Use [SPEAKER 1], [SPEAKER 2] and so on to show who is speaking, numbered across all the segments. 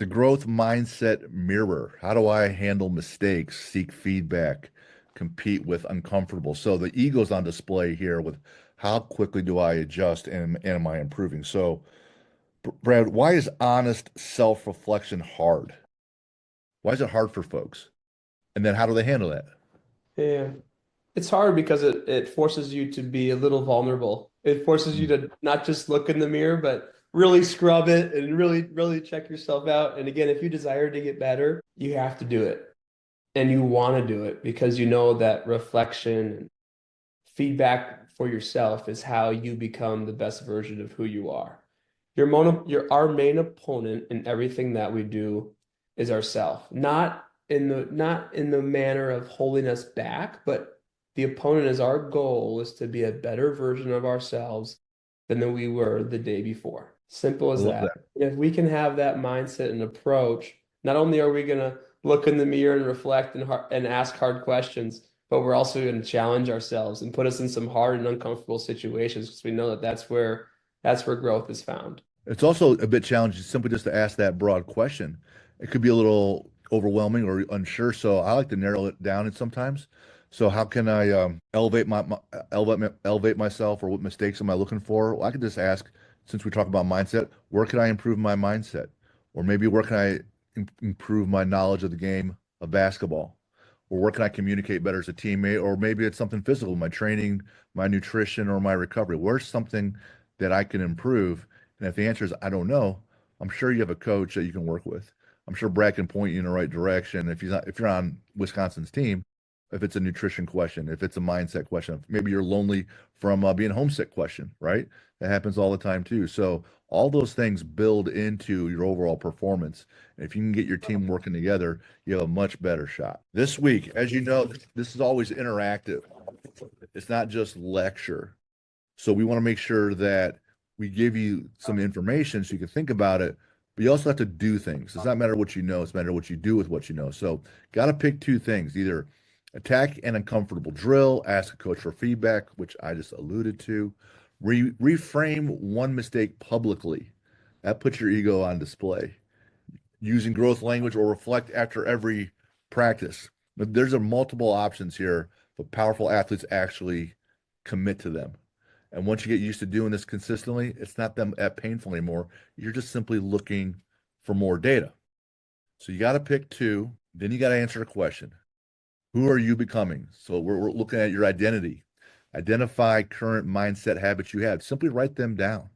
[SPEAKER 1] The growth mindset mirror. How do I handle mistakes, seek feedback, compete with uncomfortable? So the ego's on display here with how quickly do I adjust and am I improving? So, Brad, why is honest self-reflection hard? Why is it hard for folks? And then how do they handle that?
[SPEAKER 2] Yeah. It's hard because it forces you to be a little vulnerable. It forces you
[SPEAKER 1] Mm.
[SPEAKER 2] to not just look in the mirror, but really scrub it and really check yourself out. And again, if you desire to get better, you have to do it. And you want to do it because you know that reflection and feedback for yourself is how you become the best version of who you are. Our main opponent in everything that we do is ourself. Not in the manner of holding us back, but the opponent is our goal is to be a better version of ourselves than we were the day before. Simple
[SPEAKER 1] I
[SPEAKER 2] as
[SPEAKER 1] love
[SPEAKER 2] that.
[SPEAKER 1] that.
[SPEAKER 2] If we can have that mindset and approach, not only are we gonna look in the mirror and reflect and ask hard questions, but we're also going to challenge ourselves and put us in some hard and uncomfortable situations because we know that that's where growth is found.
[SPEAKER 1] It's also a bit challenging simply just to ask that broad question. It could be a little overwhelming or unsure. So I like to narrow it down and sometimes. So how can I elevate myself, or what mistakes am I looking for? Well, I could just ask, since we talk about mindset, where can I improve my mindset? Or maybe where can I improve my knowledge of the game of basketball? Or where can I communicate better as a teammate? Or maybe it's something physical, my training, my nutrition, or my recovery. Where's something that I can improve? And if the answer is I don't know, I'm sure you have a coach that you can work with. I'm sure Brad can point you in the right direction. If you're on Wisconsin's team, if it's a nutrition question, if it's a mindset question, maybe you're lonely from being homesick question, right? That happens all the time too. So all those things build into your overall performance. And if you can get your team working together, you have a much better shot. This week, as you know, this is always interactive. It's not just lecture. So we want to make sure that we give you some information so you can think about it, but you also have to do things. It's not matter what you know, it's matter what you do with what you know. So got to pick two things, either attack an uncomfortable drill, ask a coach for feedback, which I just alluded to, reframe one mistake publicly. That puts your ego on display. Using growth language or reflect after every practice. But there's a multiple options here, but powerful athletes actually commit to them. And once you get used to doing this consistently, it's not that painful anymore. You're just simply looking for more data. So you got to pick two. Then you got to answer a question. Who are you becoming? So we're looking at your identity. Identify current mindset habits you have. Simply write them down.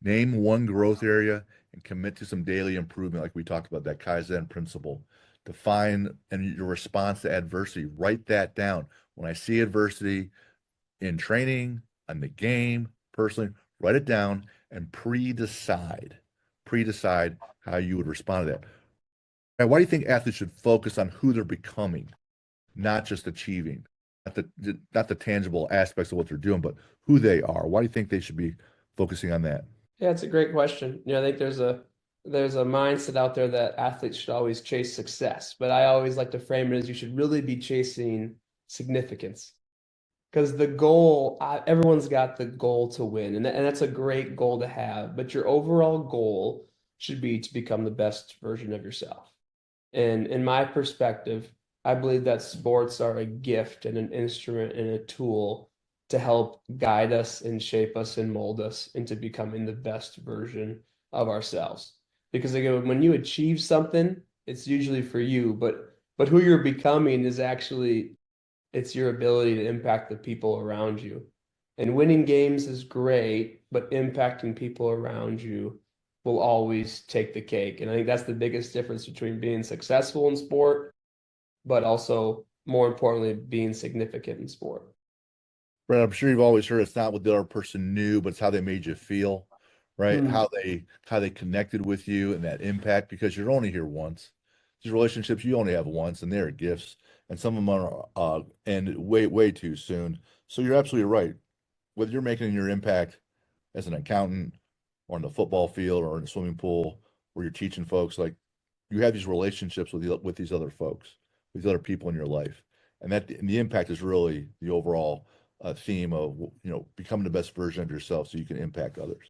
[SPEAKER 1] Name one growth area and commit to some daily improvement, like we talked about, that Kaizen principle. Define and your response to adversity. Write that down. When I see adversity in training, on the game, personally, write it down and pre-decide how you would respond to that. And why do you think athletes should focus on who they're becoming, not just achieving, not the tangible aspects of what they're doing, but who they are? Why do you think they should be focusing on that?
[SPEAKER 2] Yeah, it's a great question. I think there's a mindset out there that athletes should always chase success, but I always like to frame it as you should really be chasing significance. Because the goal, everyone's got the goal to win, and that's a great goal to have. But your overall goal should be to become the best version of yourself. And in my perspective, I believe that sports are a gift and an instrument and a tool to help guide us and shape us and mold us into becoming the best version of ourselves. Because again, when you achieve something, it's usually for you, but who you're becoming is actually it's your ability to impact the people around you. And winning games is great, but impacting people around you will always take the cake. And I think that's the biggest difference between being successful in sport, but also more importantly, being significant in sport.
[SPEAKER 1] Brett, I'm sure you've always heard it's not what the other person knew, but it's how they made you feel, right?
[SPEAKER 2] Hmm.
[SPEAKER 1] How they connected with you and that impact, because you're only here once. These relationships you only have once, and they're gifts, and some of them are end way too soon. So you're absolutely right. Whether you're making your impact as an accountant or in the football field or in the swimming pool, where you're teaching folks, like you have these relationships with these other folks, with these other people in your life, and the impact is really the overall theme of becoming the best version of yourself so you can impact others.